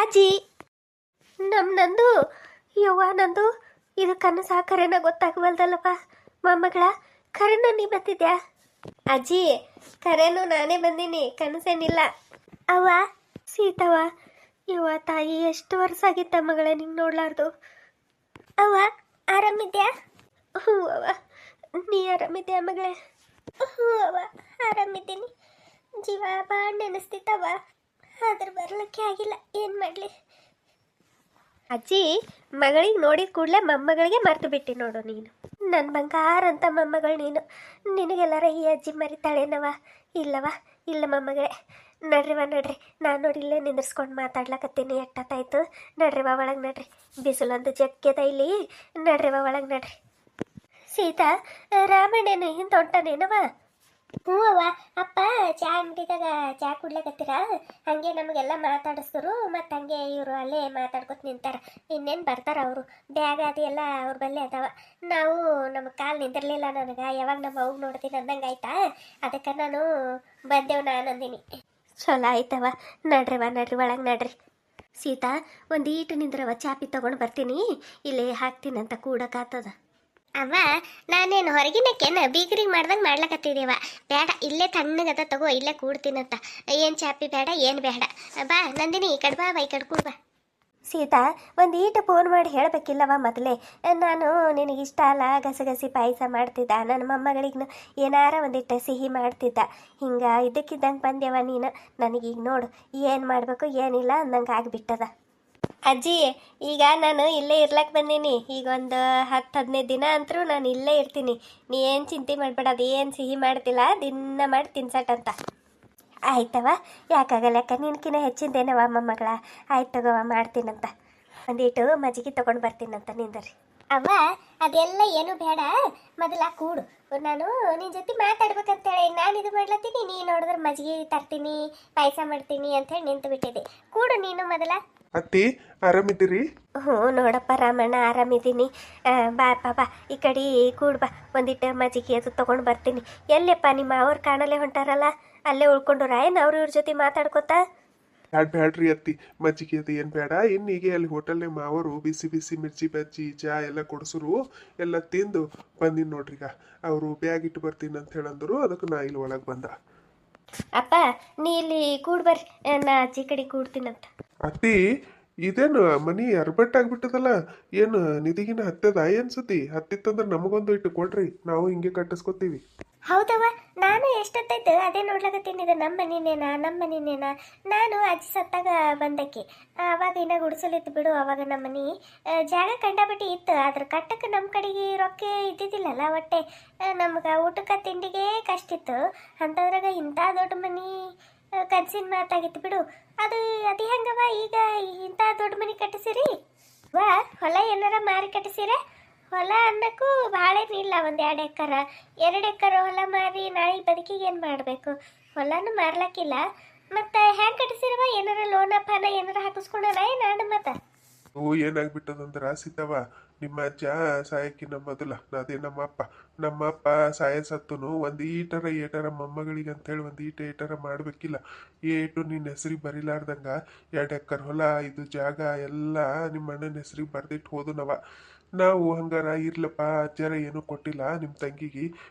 ಅಜ್ಜಿ ನಂದು ಯವ್ವ ನಂದು ಇದು ಕನಸು ಕರೆನ ಗೊತ್ತಾಗವಲ್ದಲ್ಲಪ್ಪ ಮೊಮ್ಮಗಳ ಕರೆನ ನೀ ಬಂದಿದ್ಯಾ ಅಜ್ಜಿ ಕರೆನು ನಾನೇ ಬಂದೀನಿ ಕನಸೇನಿಲ್ಲ ಅವ್ವ ಸೀತವ್ವ ಯವ್ವ ತಾಯಿ ಎಷ್ಟು ವರ್ಷ ಆಗಿತ್ತ ಮಗಳೇ ನಿಂಗೆ ನೋಡ್ಲಾರ್ದು ಅವ್ವ ಆರಾಮಿದ್ಯಾ ಹ್ಞೂ ಅವ್ವ ನೀ ಆರಾಮಿದ್ಯಾ ಮಗಳೇ ಹ್ಞೂ ಅವ್ವ ಆರಾಮಿದ್ದೀನಿ ಜೀವ ಭಾಳ ನೆನೆಸ್ತಿತ್ತವ್ವ ಆದ್ರೆ ಬರ್ಲಿಕ್ಕೆ ಆಗಿಲ್ಲ ಏನು ಮಾಡಲಿ ಅಜ್ಜಿ ಮಗಳಿಗೆ ನೋಡಿದ ಕೂಡಲೇ ಮೊಮ್ಮಗಳಿಗೆ ಮರ್ತು ಬಿಟ್ಟು ನೋಡು ನೀನು ನನ್ನ ಬಂಗಾರ ಅಂತ ಮೊಮ್ಮಗಳು ನೀನು ನಿನಗೆಲ್ಲರ ಈ ಅಜ್ಜಿ ಮರಿತಾಳೇನವ ಇಲ್ಲವ ಇಲ್ಲ ಮೊಮ್ಮಗಳೇ ನಡ್ರಿವ ನಡ್ರಿ ನಾನು ನೋಡಿ ಇಲ್ಲೇ ನಿಂದಿರ್ಸ್ಕೊಂಡು ಮಾತಾಡ್ಲಕತ್ತೀನಿ ಎಷ್ಟೊತ್ತಾಯ್ತು ನಡ್ರಿವ ಒಳಗೆ ನಡ್ರಿ ಬಿಸಿಲೊಂದು ಜಗ್ಗೆದ ಇಲ್ಲಿ ನಡ್ರಿವ ಒಳಗೆ ನಡ್ರಿ ಸೀತಾ ರಾಮಣ್ಣೇನು ಹಿಂದೆ ಹೊಂಟಾನೇನವ ಹ್ಞೂ ಅವ್ವ ಅಪ್ಪ ಚಾ ಅಂಗಡಿದಾಗ ಚಾ ಕುಡ್ಲಕತ್ತೀರ ಹಂಗೆ ನಮಗೆಲ್ಲ ಮಾತಾಡಿಸಿದ್ರು ಮತ್ತು ಹಂಗೆ ಇವರು ಅಲ್ಲೇ ಮಾತಾಡ್ಕೊತ ನಿಂತಾರ ಇನ್ನೇನು ಬರ್ತಾರ ಅವರು ಬ್ಯಾಗ್ ಅದು ಎಲ್ಲ ಅವ್ರ ಬಲ್ಲೇ ಅದಾವ ನಾವು ನಮ್ಮ ಕಾಲು ನಿಂದಿರಲಿಲ್ಲ ನನಗೆ ಯಾವಾಗ ನಮ್ಮ ಅವ್ಗೆ ನೋಡ್ತೀನಿ ಅಂದಂಗೆ ಆಯ್ತಾ ಅದಕ್ಕೆ ನಾನು ಬಂದೆವು ನಾನು ಅಂದಿನಿ ಚಲೋ ಆಯ್ತವ ನಡ್ರಿ ಒಳಗೆ ನಡ್ರಿ ಸೀತಾ ಒಂದೀಟು ನಿಂದ್ರವ ಚಾಪಿ ತೊಗೊಂಡು ಬರ್ತೀನಿ ಇಲ್ಲೇ ಹಾಕ್ತೀನಂತ ಕೂಡಕ್ಕಾಗ್ತದ ಅವ್ವ ನಾನೇನು ಹೊರಗಿನಕ್ಕೇನು ಬೀಗರಿಗೆ ಮಾಡ್ದಂಗೆ ಮಾಡ್ಲಕತ್ತಿದ್ದೀವ ಬೇಡ ಇಲ್ಲೇ ತಣ್ಣಗದ ತಗೋ ಇಲ್ಲೇ ಕೂಡ್ತೀನಂತ ಏನು ಚಾಪಿ ಬೇಡ ಏನು ಬೇಡ ಬಾ ನಂದಿನಿ ಈ ಕಡೆ ಬಾ ಈ ಕಡೆ ಕೂಡ ಬಾ ಸೀತಾ ಒಂದು ಈಟು ಫೋನ್ ಮಾಡಿ ಹೇಳಬೇಕಿಲ್ಲವ ಮೊದಲೇ ನಾನು ನಿನಗೆ ಇಷ್ಟ ಅಲ್ಲ ಗಸಗಸಿ ಪಾಯಸ ಮಾಡ್ತಿದ್ದ ನನ್ನ ಮೊಮ್ಮಗಳಿಗೂ ಏನಾರ ಒಂದಿಟ್ಟು ಸಿಹಿ ಮಾಡ್ತಿದ್ದ ಹಿಂಗೆ ಇದಕ್ಕಿದ್ದಂಗೆ ಬಂದ್ಯವ ನೀನು ನನಗೀಗ ನೋಡು ಏನು ಮಾಡಬೇಕು ಏನಿಲ್ಲ ಅಂದಂಗೆ ಆಗಿಬಿಟ್ಟದ ಅಜ್ಜಿ ಈಗ ನಾನು ಇಲ್ಲೇ ಇರ್ಲಕ್ಕೆ ಬಂದೀನಿ ಈಗ ಒಂದು 10-15 ದಿನ ಅಂತರೂ ನಾನು ಇಲ್ಲೇ ಇರ್ತೀನಿ ನೀ ಏನು ಚಿಂತೆ ಮಾಡಬೇಡ ಅದು ಏನು ಸಿಹಿ ಮಾಡ್ತಿಲ್ಲ ದಿನ ಮಾಡಿ ತಿನ್ಸಟ್ಟಂತ ಆಯ್ತವ ಯಾಕಾಗಲ್ಲ ಯಾಕ ನಿನ್ಕಿನ ಹೆಚ್ಚಿಂದೇನವ ಮೊಮ್ಮಗಳ ಆಯ್ತು ತಗೋವ ಮಾಡ್ತೀನಂತ ಒಂದಿಟ್ಟು ಮಜ್ಜಿಗೆ ತೊಗೊಂಡು ಬರ್ತೀನಂತ ನಿಂದರಿ ಅವ್ವ ಅದೆಲ್ಲ ಏನು ಬೇಡ ಮೊದಲ ಕೂಡು ನಾನು ನಿನ್ನ ಜೊತೆ ಮಾತಾಡ್ಬೇಕಂತೇಳಿ ನಾನು ಇದು ಮಾಡ್ಲತ್ತೀನಿ ನೀನು ನೋಡಿದ್ರೆ ಮಜ್ಜಿಗೆ ತರ್ತೀನಿ ಪಾಯಸ ಮಾಡ್ತೀನಿ ಅಂಥೇಳಿ ನಿಂತು ಬಿಟ್ಟಿದ್ದೆ ಕೂಡು ನೀನು ಮೊದಲ ಅತ್ತಿ ಆರಾಮಿದ್ದೀರಿ ಹ್ಞೂ ನೋಡಪ್ಪ ರಾಮಣ್ಣ ಆರಾಮಿದ್ದೀನಿ ಬಾ ಈ ಕಡೆ ಕೂಡ್ ಬಾ ಒಂದಿಟ್ಟು ಮಜ್ಜಿಗೆ ಅದು ತೊಗೊಂಡು ಬರ್ತೀನಿ ಎಲ್ಲಪ್ಪ ನಿಮ್ಮ ಅವ್ರು ಕಾಣಲ್ಲೇ ಹೊಂಟಾರಲ್ಲ ಅಲ್ಲೇ ಉಳ್ಕೊಂಡು ರಾಯನ್ ಅವ್ರ ಇವ್ರ ಜೊತೆ ಮಾತಾಡ್ಕೋತಾ ಬ್ಯಾಡ್ರಿ ಅತ್ತಿ ಮಜ್ಜಿಗೆ ಅದು ಏನು ಬೇಡ ಇನ್ನೀಗೆ ಅಲ್ಲಿ ಹೋಟೆಲ್ನಾಗ ಮಾವರು ಬಿಸಿ ಬಿಸಿ ಮಿರ್ಚಿ ಬಜ್ಜಿ ಚಾ ಎಲ್ಲ ಕೊಡ್ಸರು ಎಲ್ಲ ತಿಂದು ಬಂದಿನಿ ನೋಡ್ರಿಗ ಅವರು ಬ್ಯಾಗ್ ಇಟ್ಟು ಬರ್ತೀನಿ ಅಂತ ಹೇಳಂದ್ರು ಅದಕ್ಕೆ ನಾ ಇಲ್ಲಿ ಒಳಗೆ ಬಂದ ಅಪ್ಪ ನೀ ಇಲ್ಲಿ ಕೂಡ್ ಬರ್ರಿ ನಾ ಅಜ್ಜಿ ಕಡೆ ಕೂಡ್ತೀನಂತ ಅತ್ತಿ ಇದೇನು ಮನಿ ಅರ್ಬಟ್ಟಾಗ್ಬಿಟ್ಟದಲ್ಲ ಏನು ನಿಧಿಗಿನ ಹತ್ತದ ಅನ್ಸತಿ ಹತ್ತಿತ್ತಂದ್ರೆ ನಮಗೊಂದು ಇಟ್ಟು ಕೊಡ್ರಿ ನಾವು ಹಿಂಗೆ ಕಟ್ಟಿಸ್ಕೊತೀವಿ ಹೌದವ್ವ ನಾನು ಎಷ್ಟೊತ್ತಾಯ್ತು ಅದೇ ನೋಡ್ಲಕತ್ತೀನಿ ಇದು ನಮ್ಮ ಮನಿನೇನಾ ನಾನು ಅಜ್ಜಿ ಸತ್ತಾಗ ಬಂದಕ್ಕೆ ಅವಾಗ ಇನ್ನ ಗುಡಿಸಲಿತ್ತು ಬಿಡು ಅವಾಗ ನಮ್ಮ ಮನೆ ಜಾಗ ಕಂಡಾಬಿಟ್ಟು ಇತ್ತು ಅದ್ರ ಕಟ್ಟಕ್ಕೆ ನಮ್ಮ ಕಡೆಗೆ ರೊಕ್ಕ ಇದ್ದಿದ್ದಿಲ್ಲಲ್ಲ ಒಟ್ಟೆ ನಮ್ಗೆ ಊಟಕ್ಕೆ ತಿಂಡಿಗೆ ಕಷ್ಟ ಇತ್ತು ಅಂಥದ್ರಾಗ ಇಂಥ ದೊಡ್ಡ ಮನೆ ಕನ್ಸಿನ ಮಾತಾಗಿತ್ತು ಬಿಡು ಅದು ಹೆಂಗವ ಈಗ ಇಂಥ ದೊಡ್ಡ ಮನೆ ಕಟ್ಟಿಸಿರಿ ಹೊಲ ಏನಾರ ಮಾರಿ ಕಟ್ಟಿಸಿರ ಹೊಲ ಅನ್ನಕ್ಕೂ ಭಾಳೇನಿಲ್ಲ ಒಂದು 2 ಎಕರೆ ಹೊಲ ಮಾರಿ ನಾಳೆ ಬದುಕಿಗೆ ಏನು ಮಾಡಬೇಕು ಹೊಲನೂ ಮಾರ್ಲಕ್ಕಿಲ್ಲ ಮತ್ತು ಹ್ಯಾಂಗೆ ಕಟ್ಟಿಸಿರವ ಏನಾರ ಲೋನ ಪಾನ ಏನಾರ ಹಾಕಿಸ್ಕೊಂಡಾರ ನಾನು ಮತ್ತೆ ಹೂ ಏನಾಗ್ಬಿಟ್ಟದಂದ್ರ ಸೀತವ ನಿಮ್ಮ ಅಜ್ಜ ಸಾಯಕ್ಕಿನ ಮೊದಲ ಅದೇ ನಮ್ಮಪ್ಪ ಸಾಯ ಸತ್ತುನು ಒಂದು ಏಟರ ಮೊಮ್ಮಗಳಿಗೆ ಅಂತೇಳಿ ಒಂದು ಏಟರ ಮಾಡ್ಬೇಕಿಲ್ಲ ಏಟು ನಿನ್ನ ಹೆಸರಿಗೆ ಬರಿಲಾರ್ದಂಗ 2 ಎಕರೆ ಹೊಲ ಇದು ಜಾಗ ಎಲ್ಲ ನಿಮ್ಮ ಅಣ್ಣನ ಹೆಸರಿಗೆ ಬರ್ದಿಟ್ಟು ಹೋದನವ ನಾವು ಹಂಗಾರ ಇರ್ಲಪ್ಪ ಅಜ್ಜಾರ ಏನೂ ಕೊಟ್ಟಿಲ್ಲ ನಿಮ್ಮ ತಂಗಿಗೆ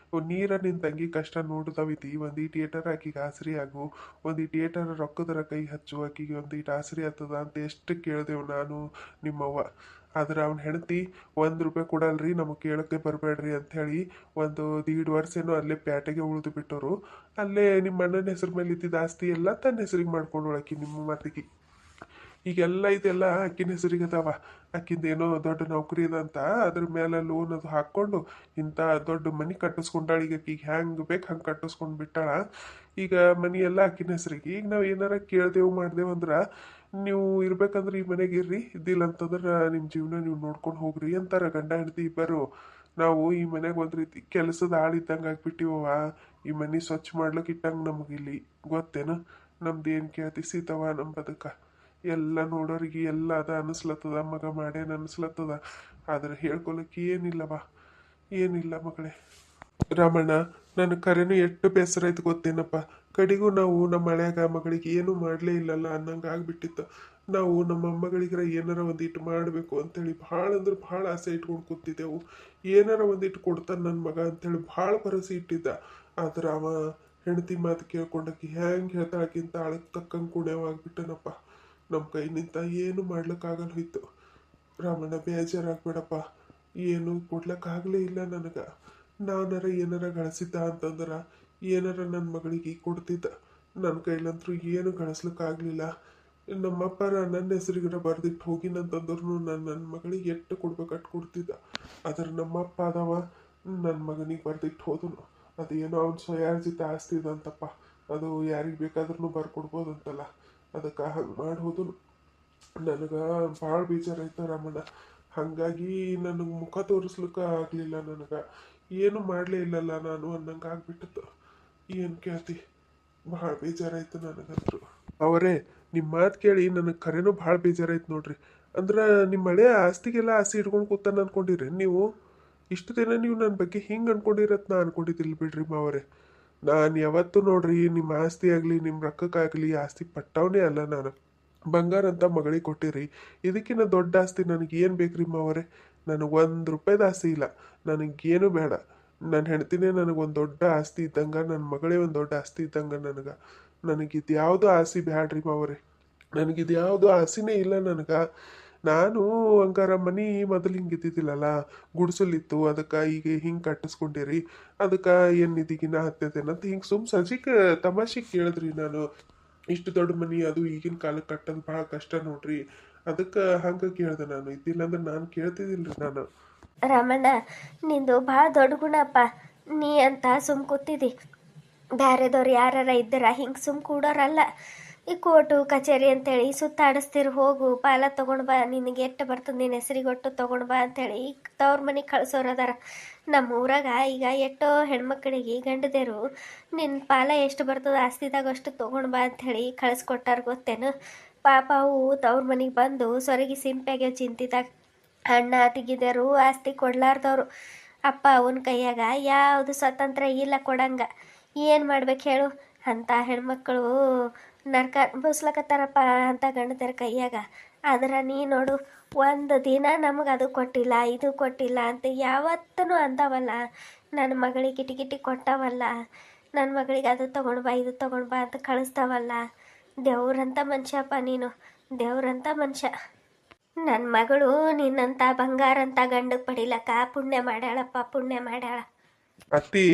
ನೀರ ನಿನ್ನ ತಂಗಿ ಕಷ್ಟ ನೋಡ್ದವಿತಿ ಒಂದೀಟು ಏಟರ ಆಕಿಗೆ ಆಸರಿ ಆಗು ಒಂದೀಟು ಏಟರ ರೊಕ್ಕದರ ಕೈ ಹಚ್ಚು ಆಕಿಗೆ ಒಂದೀಟು ಆಸರಿ ಆಗ್ತದ ಅಂತ ಎಷ್ಟು ಕೇಳ್ದೆವು ನಾನು ನಿಮ್ಮವ್ವ ಆದ್ರೆ ಅವ್ನ ಹೆಂಡತಿ ₹1 ಕೊಡಲ್ರಿ ನಮಗೆ ಕೇಳಕ್ಕೆ ಬರಬೇಡ್ರಿ ಅಂಥೇಳಿ ಒಂದು 1.5 ವರ್ಷನೂ ಅಲ್ಲೇ ಪ್ಯಾಟೆಗೆ ಉಳಿದು ಬಿಟ್ಟರು ಅಲ್ಲೇ ನಿಮ್ಮ ಅಣ್ಣನ ಹೆಸರು ಮೇಲೆ ಇದ್ದಿದ್ದ ಆಸ್ತಿ ಎಲ್ಲ ತನ್ನ ಹೆಸರಿಗೆ ಮಾಡ್ಕೊಂಡು ಆಕಿ ನಿಮ್ಮ ಮಾತಿಗೆ ಈಗೆಲ್ಲ ಇದೆಲ್ಲ ಅಕ್ಕಿನ ಹೆಸರಿಗೆ ಅದಾವ ಅಕ್ಕಿಂದೇನೋ ದೊಡ್ಡ ನೌಕರಿ ಅದಂತ ಅದ್ರ ಮೇಲೆ ಲೋನ್ ಅದು ಹಾಕ್ಕೊಂಡು ಇಂಥ ದೊಡ್ಡ ಮನೆ ಕಟ್ಟಿಸ್ಕೊಂಡಾಳ ಈಗ ಆಕಿಗೆ ಹೆಂಗೆ ಬೇಕು ಹಂಗೆ ಕಟ್ಟಿಸ್ಕೊಂಡು ಬಿಟ್ಟಾಳ ಈಗ ಮನೆ ಎಲ್ಲ ಅಕ್ಕಿನ ಹೆಸರಿಗೆ ಈಗ ನಾವು ಏನಾರ ಕೇಳ್ದೇವು ಮಾಡ್ದೇವು ಅಂದ್ರೆ ನೀವು ಇರ್ಬೇಕಂದ್ರೆ ಈ ಮನೆಗೆ ಇರ್ರಿ ಇದ್ದಿಲ್ಲ ಅಂತಂದ್ರೆ ನಿಮ್ಮ ಜೀವನ ನೀವು ನೋಡ್ಕೊಂಡು ಹೋಗ್ರಿ ಅಂತಾರೆ ಗಂಡ ಹೆಂಡತಿ ಇಬ್ಬರು ನಾವು ಈ ಮನೆಗೆ ಒಂದು ರೀತಿ ಕೆಲಸದ ಆಳಿದ್ದಂಗೆ ಆಗ್ಬಿಟ್ಟಿವವ ಈ ಮನೆ ಸ್ವಚ್ಛ ಮಾಡ್ಲಿಕ್ಕೆ ಇಟ್ಟಂಗೆ ನಮಗಿಲ್ಲಿ ಗೊತ್ತೇನು ನಮ್ದು ಏನು ಕೇಳ್ತಿ ಸೀತವ ನಮ್ಮ ಬದುಕ ಎಲ್ಲ ನೋಡೋರಿಗೆ ಎಲ್ಲ ಅದ ಅನಿಸ್ಲತ್ತದ ಮಗ ಮಾಡೇನು ಅನಿಸ್ಲತ್ತದ ಆದ್ರೆ ಹೇಳ್ಕೊಳಕ್ಕೆ ಏನಿಲ್ಲ ಮಗಳೇ ರಾಮಣ್ಣ ನನ್ನ ಕರೆನೂ ಎಷ್ಟು ಬೇಸರ ಐತೆ ಗೊತ್ತೇನಪ್ಪ ಕಡೆಗೂ ನಾವು ನಮ್ಮ ಹಳೆಯಾಗ ಮಗಳಿಗೆ ಏನೂ ಮಾಡಲೇ ಇಲ್ಲಲ್ಲ ಅನ್ನಂಗೆ ಆಗ್ಬಿಟ್ಟಿತ್ತು ನಾವು ನಮ್ಮ ಮೊಮ್ಮಗಳಿಗರ ಏನಾರ ಒಂದಿಟ್ಟು ಮಾಡಬೇಕು ಅಂತೇಳಿ ಭಾಳ ಅಂದ್ರೆ ಭಾಳ ಆಸೆ ಇಟ್ಕೊಂಡು ಕೂತಿದ್ದೆವು. ಏನಾರ ಒಂದಿಟ್ಟು ಕೊಡ್ತಾನೆ ನನ್ನ ಮಗ ಅಂತೇಳಿ ಭಾಳ ಭರವಸೆ ಇಟ್ಟಿದ್ದ. ಆದ್ರೆ ಅವ ಹೆಂಡತಿ ಮಾತು ಕೇಳ್ಕೊಂಡಾಕಿ ಹೆಂಗೆ ಹೇಳ್ತಾಳಕ್ಕಿಂತ ಆಳಕ್ಕೆ ತಕ್ಕಂಗೆ ಕುಣ್ಯವಾಗ್ಬಿಟ್ಟನಪ್ಪ. ನಮ್ಮ ಕೈನಿಂದ ಏನು ಮಾಡ್ಲಿಕ್ಕಾಗಲ್ಲ ಹೋಯ್ತು. ರಾಮಣ್ಣ ಬೇಜಾರಾಗ್ಬೇಡಪ್ಪ, ಏನು ಕೊಡ್ಲಿಕ್ಕಾಗಲೇ ಇಲ್ಲ ನನಗೆ. ನಾನಾರ ಏನಾರ ಗಳಿಸಿದ್ದ ಅಂತಂದ್ರೆ ಏನಾರ ನನ್ನ ಮಗಳಿಗೆ ಕೊಡ್ತಿದ್ದ. ನನ್ನ ಕೈಲಂತರೂ ಏನು ಗಳಿಸ್ಲಿಕ್ಕಾಗಲಿಲ್ಲ. ನಮ್ಮಪ್ಪರ ನನ್ನ ಹೆಸರಿಗಿರ ಬರ್ದಿಟ್ಟು ಹೋಗಿನಂತಂದ್ರೂ ನನ್ನ ಮಗಳಿಗೆ ಎಷ್ಟು ಕೊಡ್ಬೇಕು ಅಟ್ಟು ಕೊಡ್ತಿದ್ದ. ಆದ್ರೆ ನಮ್ಮಪ್ಪ ಅದವ ನನ್ನ ಮಗನಿಗೆ ಬರ್ದಿಟ್ಟು ಹೋದನು. ಅದೇನೋ ಅವ್ನು ಸ್ವಯಾರ್ಜಿತ ಆಸ್ತಿ ಇದಂತಪ್ಪ, ಅದು ಯಾರಿಗೆ ಬೇಕಾದ್ರೂ ಬರ್ಕೊಡ್ಬೋದಂತಲ್ಲ, ಅದಕ್ಕೆ ಹಂಗೆ ಮಾಡಿ ಹೋದನು. ನನಗೆ ಭಾಳ ಬೇಜಾರಾಯ್ತು ರಾಮಣ್ಣ. ಹಾಗಾಗಿ ನನಗೆ ಮುಖ ತೋರಿಸ್ಲಿಕ್ಕೆ ಆಗಲಿಲ್ಲ. ನನಗೆ ಏನು ಮಾಡಲೇ ಇಲ್ಲಲ್ಲ ನಾನು ಅನ್ನಂಗೆ ಆಗ್ಬಿಟ್ಟಿತ್ತು. ಏನು ಕೇಳ್ತಿ, ಭಾಳ ಬೇಜಾರಾಯ್ತು ನನಗಂತೂ. ಅವರೇ ನಿಮ್ಮ ಮಾತು ಕೇಳಿ ನನಗೆ ಖರೇನೂ ಭಾಳ ಬೇಜಾರಾಯ್ತು ನೋಡ್ರಿ. ಅಂದ್ರೆ ನಿಮ್ಮ ಹಳೆ ಆಸ್ತಿಗೆಲ್ಲ ಆಸೆ ಇಟ್ಕೊಂಡು ಕೂತಾನ ಅನ್ಕೊಂಡಿರಿ ನೀವು. ಇಷ್ಟು ದಿನ ನೀವು ನನ್ನ ಬಗ್ಗೆ ಹಿಂಗೆ ಅನ್ಕೊಂಡಿರತ್ ನಾ ಅನ್ಕೊಂಡಿದ್ದಿಲ್ಲ ಬಿಡ್ರಿ ಮಾವರೇ. ನಾನು ಯಾವತ್ತೂ ನೋಡ್ರಿ ನಿಮ್ಮ ಆಸ್ತಿ ಆಗಲಿ ನಿಮ್ಮ ರೊಕ್ಕಕ್ಕಾಗಲಿ ಆಸ್ತಿ ಪಟ್ಟವನೇ ಅಲ್ಲ ನಾನು. ಬಂಗಾರ ಅಂತ ಮಗಳಿಗೆ ಕೊಟ್ಟಿರಿ, ಇದಕ್ಕಿಂತ ದೊಡ್ಡ ಆಸ್ತಿ ನನಗೆ ಏನು ಬೇಕ್ರಿ ಮಾವರೇ. ನನಗೆ ₹1 ಆಸ್ತಿ ಇಲ್ಲ, ನನಗೇನು ಬೇಡ. ನನ್ನ ಹೆಂಡ್ತಿನೇ ನನಗೊಂದು ದೊಡ್ಡ ಆಸ್ತಿ ಇದ್ದಂಗೆ, ನನ್ನ ಮಗಳೇ ಒಂದು ದೊಡ್ಡ ಆಸ್ತಿ ಇದ್ದಂಗೆ ನನಗೆ. ನನಗಿದು ಯಾವುದೂ ಆಸೆ ಬ್ಯಾಡ್ರಿ ಮಾವರೇ. ನನಗಿದು ಯಾವುದೂ ಆಸೆನೇ ಇಲ್ಲ ನನಗೆ. ನಾನು ಹಂಗಾರ ಮನೆ ಮೊದಲು ಹಿಂಗೆ ಇದ್ದಿದ್ದಿಲ್ಲಲ್ಲ, ಗುಡಿಸಲಿತ್ತು, ಅದಕ್ಕೆ ಈಗ ಹಿಂಗೆ ಕಟ್ಟಿಸ್ಕೊಂಡಿರಿ, ಅದಕ್ಕೆ ಏನು ನಿಧಿಗಿನ ಹತ್ತದೇನಂತ ಹಿಂಗೆ ಸಜಿಕ್ ತಮಾಷೆಗೆ ಕೇಳಿದ್ರಿ ನಾನು. ಇಷ್ಟು ದೊಡ್ಡ ಮನೆ ಅದು ಈಗಿನ ಕಾಲಕ್ಕೆ ಕಟ್ಟೋದು ಭಾಳ ಕಷ್ಟ ನೋಡ್ರಿ, ಅದಕ್ಕೆ ಹಂಗೆ ಕೇಳ್ದೆ ನಾನು. ಇದ್ದಿಲ್ಲಂದ್ರೆ ನಾನು ಕೇಳ್ತಿದ್ದಿಲ್ರಿ ನಾನು. ರಾಮಣ್ಣ, ನಿಂದು ಭಾಳ ದೊಡ್ಡ ಗುಣಪ್ಪ. ನೀ ಅಂತ ಸುಮ್ ಕೂತಿದ್ದಿ. ಬ್ಯಾರೆದವ್ರು ಯಾರಾರ ಇದ್ದಾರ ಹಿಂಗೆ ಸುಮ್ ಕೂಡೋರಲ್ಲ. ಈ ಕೋರ್ಟು ಕಚೇರಿ ಅಂತೇಳಿ ಸುತ್ತಾಡಿಸ್ತಿರು, ಹೋಗು ಪಾಲ ತೊಗೊಂಡು ಬಾ, ನಿನಗೆ ಎಷ್ಟು ಬರ್ತದೆ ನಿನ್ನ ಹೆಸರಿಗೆ ಒಟ್ಟು ತೊಗೊಂಡು ಬಾ ಅಂತೇಳಿ ತವ್ರ ಮನೆಗೆ ಕಳ್ಸೋರು ಅದಾರ. ನಮ್ಮ ಊರಾಗ ಈಗ ಎಷ್ಟೋ ಹೆಣ್ಮಕ್ಳಿಗೆ ಗಂಡದೇರು ನಿನ್ನ ಪಾಲ ಎಷ್ಟು ಬರ್ತದೆ ಆಸ್ತಿದಾಗ ಅಷ್ಟು ತೊಗೊಂಡು ಬಾ ಅಂಥೇಳಿ ಕಳಿಸ್ಕೊಟ್ಟಾರ ಗೊತ್ತೇನು. ಪಾಪ ಅವು ತವ್ರ ಮನೆಗೆ ಬಂದು ಸೊರಗಿ ಸಿಂಪೆಗೆ ಚಿಂತಿದಾಗ ಅಣ್ಣ ತೆಗಿದರು ಆಸ್ತಿ ಕೊಡ್ಲಾರ್ದವ್ರು. ಅಪ್ಪ ಅವನ ಕೈಯಾಗ ಯಾವುದು ಸ್ವತಂತ್ರ ಇಲ್ಲ ಕೊಡಂಗ. ಏನು ಮಾಡ್ಬೇಕು ಹೇಳು? ಅಂಥ ಹೆಣ್ಮಕ್ಳು ನರ್ಕ ಅನುಭವಿಸ್ಲಕತ್ತಾರಪ್ಪ ಅಂಥ ಗಂಡದರ ಕೈಯಾಗ. ಆದ್ರೆ ನೀ ನೋಡು, ಒಂದು ದಿನ ನಮಗೆ ಅದು ಕೊಟ್ಟಿಲ್ಲ ಇದು ಕೊಟ್ಟಿಲ್ಲ ಅಂತ ಯಾವತ್ತೂ ಅಂದವಲ್ಲ. ನನ್ನ ಮಗಳಿಗೆ ಕಿಟಿ ಕಿಟಿ ಕೊಟ್ಟವಲ್ಲ, ನನ್ನ ಮಗಳಿಗೆ ಅದು ತೊಗೊಂಡು ಬಾ ಇದು ತೊಗೊಂಡು ಬಾ ಅಂತ ಕಳಿಸ್ತಾವಲ್ಲ. ದೇವ್ರಂಥ ಮನುಷ್ಯಪ್ಪ ನೀನು, ದೇವ್ರಂಥ ಮನುಷ್ಯ. ನನ್ನ ಮಗಳು ನಿನ್ನಂಥ ಬಂಗಾರ ಅಂತ ಗಂಡಗೆ ಪಡಿಲಕ್ಕ ಪುಣ್ಯ ಮಾಡ್ಯಾಳಪ್ಪ, ಪುಣ್ಯ ಮಾಡ್ಯಾಳ. ಅತ್ತಿ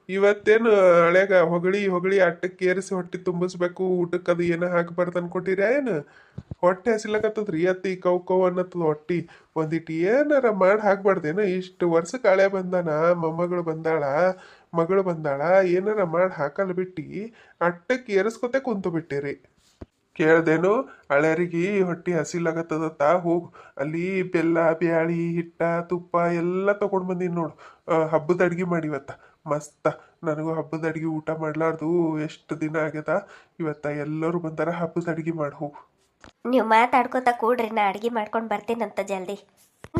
ಇವತ್ತೇನು ಹಳೆಗ ಹೊಗಳಿ ಹೊಗಳಿ ಅಟ್ಟಕ್ಕೆ ಏರಿಸಿ ಹೊಟ್ಟೆ ತುಂಬಿಸ್ಬೇಕು, ಊಟಕ್ಕೆ ಅದು ಏನೋ ಹಾಕಬಾರ್ದು ಅನ್ಕೊಟ್ಟಿರ ಏನು? ಹೊಟ್ಟೆ ಹಸಿಲಕತ್ತದ್ರಿ ಅತ್ತಿ, ಕೌ ಅನ್ನತ್ತದ ಹೊಟ್ಟಿ. ಒಂದಿಟ್ಟು ಏನಾರ ಮಾಡಿ ಹಾಕ್ಬಾರ್ದೇನು? ಇಷ್ಟು ವರ್ಷಕ್ಕೆ ಹಳೆ ಬಂದಾನ, ಮೊಮ್ಮಗಳು ಬಂದಾಳ, ಮಗಳು ಬಂದಾಳ, ಏನಾರ ಮಾಡಿ ಹಾಕಲ್ಲ ಬಿಟ್ಟು ಅಟ್ಟಕ್ಕೆ ಏರಿಸ್ಕೊತೆ ಕುಂತು ಬಿಟ್ಟಿರಿ. ಕೇಳ್ದೇನು ಹಳೆಯರಿಗೆ ಹೊಟ್ಟೆ ಹಸಿಲಾಗತ್ತದತ್ತ, ಹೋಗು ಅಲ್ಲಿ ಬೆಲ್ಲ ಬ್ಯಾಳಿ ಹಿಟ್ಟ ತುಪ್ಪ ಎಲ್ಲ ತೊಗೊಂಡು ಬಂದೀನಿ ನೋಡು. ಹಬ್ಬದ ಅಡ್ಗೆ ಮಾಡಿವತ್ತ ಮಸ್ತ. ನನಗೂ ಹಬ್ಬದ ಅಡ್ಗೆ ಊಟ ಮಾಡ್ಲಾರ್ದು ಎಷ್ಟು ದಿನ ಆಗ್ಯದ. ಇವತ್ತ ಎಲ್ಲರೂ ಬಂದಾರ, ಹಬ್ಬದ ಅಡ್ಗೆ ಮಾಡಿ ಹೋಗು. ನೀವು ಮಾತಾಡ್ಕೋತ ಕೂಡ್ರಿ, ನಾ ಅಡ್ಗೆ ಮಾಡ್ಕೊಂಡು ಬರ್ತೀನಂತ ಜಲ್ದಿ.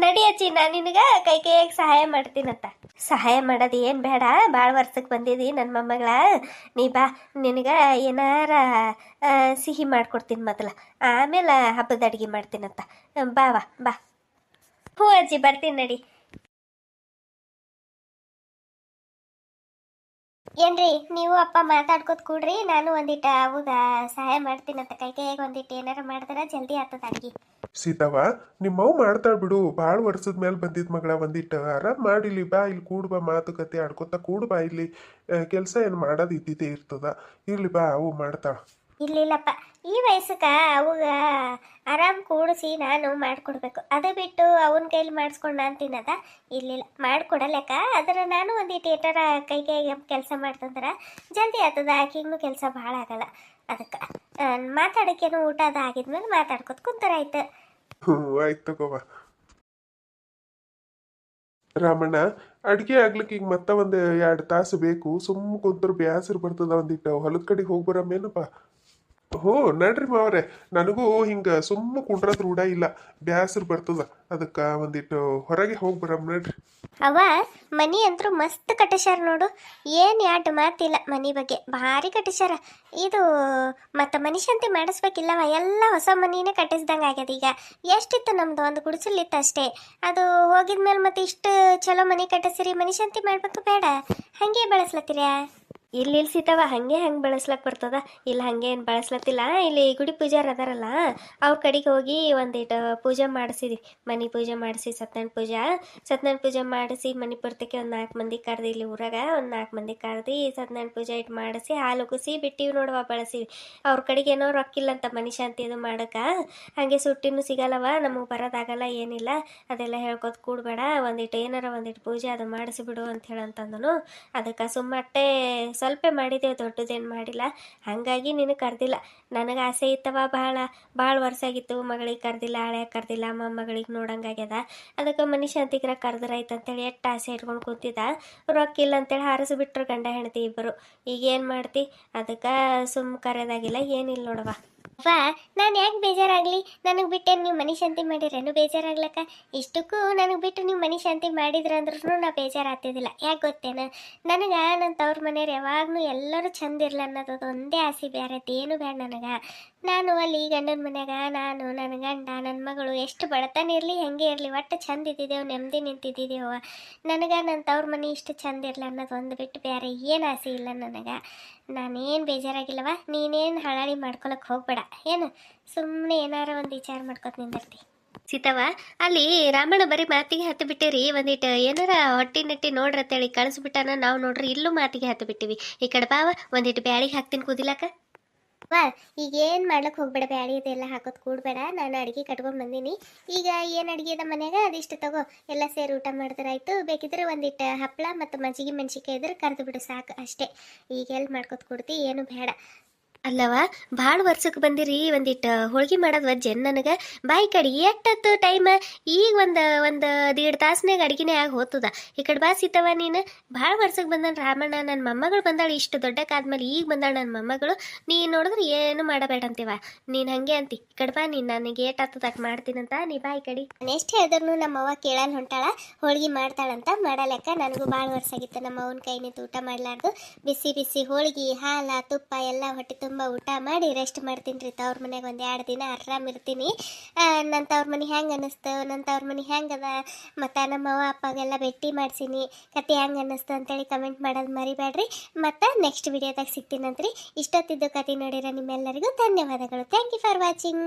ನಡಿ ಅಜ್ಜಿ, ನಾನು ನಿನಗೆ ಕೈಯಾಗಿ ಸಹಾಯ ಮಾಡ್ತೀನಂತ. ಸಹಾಯ ಮಾಡೋದು ಏನು ಬೇಡ, ಭಾಳ ವರ್ಷಕ್ಕೆ ಬಂದಿದ್ದಿ ನನ್ನ ಮೊಮ್ಮಗಳ. ನೀ ಬಾ, ನಿನಗೆ ಏನಾರ ಸಿಹಿ ಮಾಡ್ಕೊಡ್ತೀನಿ ಮೊದಲು, ಆಮೇಲೆ ಹಬ್ಬದ ಅಡ್ಗೆ ಮಾಡ್ತೀನಂತ. ಬಾವಾ ಬಾ. ಹ್ಞೂ ಅಜ್ಜಿ, ಬರ್ತೀನಿ ನಡಿ. ಏನ್ರಿ ನೀವು ಅಪ್ಪ ಮಾತಾಡ್ಕೋತ ಕೂಡ್ರಿ, ನಾನು ಒಂದಿಟ್ಟು ಅವಾಗ ಸಹಾಯ ಮಾಡ್ತೀನಂತ. ಕೈಯಾಗ ಒಂದಿಟ್ಟು ಏನಾರ ಮಾಡಿದ್ರೆ ಜಲ್ದಿ ಆಗ್ತದ ಅಡ್ಗೆ. ಸೀತಾವ ನಿಮ್ಮವ್ ಮಾಡ್ತಾಳ ಬಿಡು, ಭಾಳ ವರ್ಷದ ಮೇಲೆ ಬಂದಿದ್ ಮಗಳ, ಒಂದಿಟ್ಟು ಆರಾಮ್ ಮಾಡಿಲಿ ಬಾ. ಇಲ್ಲಿ ಕೂಡು ಬಾ, ಮಾತುಕತೆ ಆಡ್ಕೊತ ಕೂಡು ಬಾ. ಇಲ್ಲಿ ಕೆಲಸ ಏನು ಮಾಡೋದು ಇದ್ದಿದ್ದೇ ಇರ್ತದ. ಇರ್ಲಿ ಬಾ, ಅವು ಮಾಡ್ತಾಳ. ಇಲ್ಲಿಲ್ಲಪ್ಪ, ಈ ವಯಸ್ಸಕ್ಕೆ ಅವಾಗ ಆರಾಮ್ ಕೂಡಿಸಿ ನಾನು ಮಾಡಿಕೊಡ್ಬೇಕು. ಅದು ಬಿಟ್ಟು ಅವನ ಕೈಲಿ ಮಾಡಿಸ್ಕೊಂಡು ನಾನು ತಿನ್ನದ ಇರಲಿಲ್ಲ. ಮಾಡಿಕೊಡಲೆಕ್ಕ ಆದ್ರೆ ನಾನು ಒಂದಿಟ್ಟು ಏಟಾರ ಕೈಗೆ ಕೆಲಸ ಮಾಡ್ತಂದ್ರೆ ಜಲ್ದಿ ಆಗ್ತದ. ಆಕಿಗೂ ಕೆಲಸ ಭಾಳ ಆಗಲ್ಲ. ಅದಕ್ಕೆ ಮಾತಾಡೋಕ್ಕೇನು ಊಟ ಅದು ಆಗಿದ್ಮೇಲೆ ಮಾತಾಡ್ಕೊತ ಕುಂತರಾಯ್ತು. ಆಯ್ತು ತಗೋವ. ರಾಮಣ್ಣ, ಅಡ್ಗೆ ಆಗ್ಲಿಕ್ಕೆ ಈಗ ಮತ್ತೆ ಒಂದು 2 ತಾಸು ಬೇಕು. ಸುಮ್ಮ ಕುಂತ್ರ ಬ್ಯಾಸರು ಬರ್ತದ. ಒಂದಿಟ್ಟು ಹೊಲದ ಕಡೆಗೆ ಹೋಗಿ ಬರಮೇನಪ್ಪ. ಹ್ಞೂ ನಡ್ರಿ ಮಾವ್ರೆ, ನನಗೂ ಹಿಂಗೆ ಸುಮ್ಮ ಕುಂಡ್ರದ್ ರೂಢ ಇಲ್ಲ, ಬ್ಯಾಸರು ಬರ್ತದ. ಅದಕ್ಕೆ ಒಂದಿಟ್ಟು ಹೊರಗೆ ಹೋಗಿ ಬರಮ್ ನಡ್ರಿ. ಅವ ಮನಿ ಅಂತೂ ಮಸ್ತ್ ಕಟ್ಟಿಸ್ಯಾರ ನೋಡು. ಏನು ಯಾಟ್ ಮಾತಿಲ್ಲ ಮನಿ ಬಗ್ಗೆ, ಭಾರಿ ಕಟ್ಟಿಸ್ಯಾರ. ಇದು ಮತ್ತು ಮನಿ ಶಾಂತಿ ಮಾಡಿಸ್ಬೇಕಿಲ್ಲವ, ಎಲ್ಲ ಹೊಸ ಮನಿನೇ ಕಟ್ಟಿಸ್ದಂಗೆ ಆಗ್ಯದ. ಈಗ ಎಷ್ಟಿತ್ತು ನಮ್ದು, ಒಂದು ಗುಡಿಸಲಿತ್ತು ಅಷ್ಟೇ. ಅದು ಹೋಗಿದ್ಮೇಲೆ ಮತ್ತೆ ಇಷ್ಟು ಚಲೋ ಮನಿ ಕಟ್ಟಿಸಿರಿ, ಮನಿ ಶಾಂತಿ ಮಾಡ್ಬೇಕು ಬೇಡ, ಹಾಗೆ ಬೆಳೆಸ್ಲತ್ತೀರ್ಯಾ? ಇಲ್ಲಿ ಸೀತವ ಹಂಗೆ ಹೆಂಗೆ ಬೆಳೆಸ್ಲಕ್ ಬರ್ತದ? ಇಲ್ಲ ಹಂಗೆ ಏನು ಬೆಳೆಸ್ಲತ್ತಿಲ್ಲ. ಇಲ್ಲಿ ಗುಡಿ ಪೂಜಾರ್ ಅದಾರಲ್ಲ, ಅವ್ರ ಕಡೆಗೆ ಹೋಗಿ ಒಂದಿಟ್ಟು ಪೂಜೆ ಮಾಡಿಸಿದ್ವಿ. ಮನೆ ಪೂಜೆ ಮಾಡಿಸಿ ಸತ್ಯನಾರಾಯಣ ಪೂಜೆ ಮಾಡಿಸಿ ಮನೆ ಪೂರ್ತಕ್ಕೆ ಒಂದು 4 ಮಂದಿ ಕರೆದು, ಇಲ್ಲಿ ಊರಾಗ ಒಂದು 4 ಮಂದಿ ಕರೆದು ಸತ್ಯನಾರಾಯಣ ಪೂಜೆ ಇಟ್ಟು ಮಾಡಿಸಿ ಹಾಲು ಕುಸಿ ಬಿಟ್ಟಿವಿ ನೋಡುವ, ಬಳಸಿವಿ. ಅವ್ರ ಕಡೆಗೆ ಏನೋ ರೊಕ್ಕಿಲ್ಲ ಅಂತ ಮನೆ ಶಾಂತಿ ಇದು ಮಾಡಕ್ಕೆ. ಹಾಗೆ ಸುಟ್ಟಿನೂ ಸಿಗಲ್ಲವ, ನಮಗೆ ಬರೋದಾಗಲ್ಲ, ಏನಿಲ್ಲ, ಅದೆಲ್ಲ ಹೇಳ್ಕೊತ ಕೂಡಬೇಡ, ಒಂದಿಟ್ಟು ಏನಾರ ಒಂದಿಟ್ಟು ಪೂಜೆ ಅದು ಮಾಡಿಸಿಬಿಡು ಅಂತ ಹೇಳಂತಂದನು. ಅದಕ್ಕೆ ಸುಮ್ಮಟ್ಟೆ ಸ್ವಲ್ಪ ಮಾಡಿದ್ದೇವೆ, ದೊಡ್ಡದೇನು ಮಾಡಿಲ್ಲ. ಹಾಗಾಗಿ ನಿನಗೆ ಕರೆದಿಲ್ಲ. ನನಗೆ ಆಸೆ ಇತ್ತವ, ಭಾಳ ವರ್ಷ ಆಗಿತ್ತು ಮಗಳಿಗೆ ಕರೆದಿಲ್ಲ, ಹಳೆ ಕರೆದಿಲ್ಲ, ಮೊಮ್ಮಗಳಿಗೆ ನೋಡಂಗಾಗ್ಯದ. ಅದಕ್ಕೆ ಮನೆ ಶಾಂತಿಗ್ರ ಕರೆದ್ರಾಯ್ತು ಅಂತೇಳಿ ಎಷ್ಟು ಆಸೆ ಇಟ್ಕೊಂಡು ಕೂತಿದ್ದ. ರೊಕ್ಕ ಇಲ್ಲ ಅಂತೇಳಿ ಹಾರಿಸ್ಬಿಟ್ರು ಗಂಡ ಹೆಂಡತಿ ಇಬ್ಬರು. ಈಗ ಏನು ಮಾಡ್ತಿ? ಅದಕ್ಕೆ ಕರೆಯೋದಾಗಿಲ್ಲ, ಏನಿಲ್ಲ ನೋಡವ. ವಾ, ನಾನು ಯಾಕೆ ಬೇಜಾರಾಗಲಿ? ನನಗೆ ಬಿಟ್ಟೆ ನೀವು ಮನೆ ಶಾಂತಿ ಮಾಡಿರೇನು ಬೇಜಾರಾಗ್ಲಕ್ಕ? ಇಷ್ಟಕ್ಕೂ ನನಗೆ ಬಿಟ್ಟು ನೀವು ಮನೆ ಶಾಂತಿ ಮಾಡಿದ್ರಂದ್ರೂ ನಾ ಬೇಜಾರಾಗ್ತಿದ್ದಿಲ್ಲ. ಯಾಕೆ ಗೊತ್ತೇನ, ನನಗೆ ನನ್ನ ತವ್ರ ಮನೆಯವ್ರು ಯಾವಾಗಲೂ ಎಲ್ಲರೂ ಚಂದ ಇರಲಿ ಅನ್ನೋದು ಒಂದೇ ಆಸೆ, ಬೇರೆ ಏನು ಬೇಡ ನನಗೆ. ನಾನು ಅಲ್ಲಿ ಗಂಡನ ಮನ್ಯಾಗ ನಾನು, ನನ್ನ ಗಂಡ, ನನ್ನ ಮಗಳು ಎಷ್ಟು ಬಡತನ ಇರಲಿ ಹೆಂಗೆ ಇರಲಿ ಒಟ್ಟು ಚಂದ ಇದ್ದಿದ್ದೇವೆ, ನೆಮ್ಮದಿ ನಿಂತಿದ್ದೇವೆ. ನನಗೆ ನನ್ನ ತವ್ರ ಮನೆ ಇಷ್ಟು ಚಂದ ಇರಲಿ ಅನ್ನೋದು ಒಂದು ಬಿಟ್ಟು ಬೇರೆ ಏನು ಆಸೆ ಇಲ್ಲ ನನಗೆ. ನಾನೇನು ಬೇಜಾರಾಗಿಲ್ಲವ, ನೀನೇನು ಹಳಾಳಿ ಮಾಡ್ಕೊಳಕ್ಕೆ ಹೋಗ್ಬೇಡ ಏನು, ಸುಮ್ಮನೆ ಏನಾರ ಒಂದು ವಿಚಾರ ಮಾಡ್ಕೊತ ನಿಂದಿರ್ತಿ. ಸೀತವ, ಅಲ್ಲಿ ರಾಮಣ್ಣ ಬರೀ ಮಾತಿಗೆ ಹತ್ತು ಬಿಟ್ಟಿರಿ, ಒಂದಿಟ್ಟು ಏನಾರ ಹೊಟ್ಟಿ ನೆಟ್ಟಿ ನೋಡ್ರತ್ತೇಳಿ ಕಳಿಸ್ಬಿಟ್ಟಾನ. ನಾವು ನೋಡ್ರಿ ಇಲ್ಲೂ ಮಾತಿಗೆ ಹತ್ತು ಬಿಟ್ಟಿವಿ. ಈ ಕಡೆ ಬಾವ, ಒಂದಿಟ್ಟು ಬ್ಯಾಳಿಗೆ ಹಾಕ್ತೀನಿ ಕುದಿಲಾಕ. ವಾ, ಈಗ ಏನು ಮಾಡ್ಲಿಕ್ಕೆ ಹೋಗ್ಬೇಡ, ಬ್ಯಾಳಿ ಇದೆಲ್ಲ ಹಾಕೋದು ಕೂಡಬೇಡ. ನಾನು ಅಡುಗೆ ಕಟ್ಕೊಂಡು ಬಂದೀನಿ. ಈಗ ಏನು ಅಡುಗೆ ಅದ ಮನ್ಯಾಗ ಅದಿಷ್ಟು ತಗೋ, ಎಲ್ಲ ಸೇರಿ ಊಟ ಮಾಡಿದ್ರಾಯ್ತು. ಬೇಕಿದ್ರೆ ಒಂದಿಟ್ಟು ಹಪ್ಪಳ ಮತ್ತು ಮಜ್ಜಿಗೆ ಮೆಣಸಿನ್ಕಾಯಿ ಇದ್ರೆ ಕರೆದು ಬಿಡು, ಸಾಕು ಅಷ್ಟೇ. ಈಗ ಎಲ್ಲಿ ಮಾಡ್ಕೊತ ಕೊಡ್ತಿ, ಏನು ಬೇಡ. ಅಲ್ಲವ, ಭಾಳ ವರ್ಷಕ್ಕೆ ಬಂದಿರಿ, ಒಂದಿಟ್ಟು ಹೋಳ್ಗೆ ಮಾಡೋದು ವಜ್ಜೆನ್ ನನಗೆ. ಬಾಯಿ ಕಡೆ ಎಷ್ಟತ್ತು ಟೈಮ್, ಈಗ ಒಂದು 1.5 ತಾಸ್ನಾಗ ಅಡುಗೆನೇ ಆಗಿ ಹೋಗ್ತದ. ಈ ಕಡೆ ಬಾ ಸೀತವ, ನೀನು ಭಾಳ ವರ್ಷಕ್ಕೆ ಬಂದಾನ ರಾಮಣ್ಣ. ನನ್ನ ಮೊಮ್ಮಗಳು ಬಂದಾಳು, ಇಷ್ಟು ದೊಡ್ಡಕ್ಕಾದ್ಮೇಲೆ ಈಗ ಬಂದಾಳ ನನ್ನ ಮೊಮ್ಮಗಳು. ನೀನು ನೋಡಿದ್ರೆ ಏನು ಮಾಡಬೇಡ ಅಂತೀವ, ನೀನು ಹಾಗೆ ಅಂತಿ. ಈ ಕಡೆ ಬಾ, ನೀನು ನನಗೆ ಏಟಾಗ್ತದಕ್ಕೆ ಮಾಡ್ತೀನಂತ, ನೀ ಬಾಯಿ ಕಡೆ. ನಾನು ಎಷ್ಟು ಹೇಳಿದ್ರು ನಮ್ಮವ್ವ ಕೇಳಲ್ಲ ಹೊಂಟಾಳ, ಹೋಳ್ಗೆ ಮಾಡ್ತಾಳಂತ. ಮಾಡಲೆಕ್ಕ ನನಗೂ ಭಾಳ ವರ್ಷ ಆಗಿತ್ತು ನಮ್ಮ ಅವನ ಕೈ ನಿಂತು ಊಟ ಮಾಡಲಾರ್ದು. ಬಿಸಿ ಬಿಸಿ ಹೋಳ್ಗೆ, ಹಾಲು, ತುಪ್ಪ ಎಲ್ಲ ಹೊಟ್ಟೆ ತುಂಬ ಊಟ ಮಾಡಿ ರೆಸ್ಟ್ ಮಾಡ್ತೀನಿ ರೀ. ತವ್ರ ಮನೆಗೆ ಒಂದು 2 ದಿನ ಆರಾಮಿರ್ತೀನಿ. ನನ್ನ ತವ್ರ ಮನೆ ಹೆಂಗೆ ಅನ್ನಿಸ್ತು, ನನ್ನ ತವ್ರ ಮನೆ ಹೆಂಗದ, ಮತ್ತು ನಮ್ಮ ಅವ್ವ ಅಪ್ಪಗೆಲ್ಲ ಭೇಟಿ ಮಾಡ್ಸೀನಿ, ಕತೆ ಹೆಂಗೆ ಅನ್ನಿಸ್ತು ಅಂತೇಳಿ ಕಮೆಂಟ್ ಮಾಡೋದು ಮರಿಬೇಡ್ರಿ. ಮತ್ತು ನೆಕ್ಸ್ಟ್ ವಿಡಿಯೋದಾಗ ಸಿಗ್ತೀನಂತ್ರಿ. ಇಷ್ಟೊತ್ತಿದ್ದು ಕತೆ ನೋಡಿರೋ ನಿಮ್ಮೆಲ್ಲರಿಗೂ ಧನ್ಯವಾದಗಳು. Thank you for watching.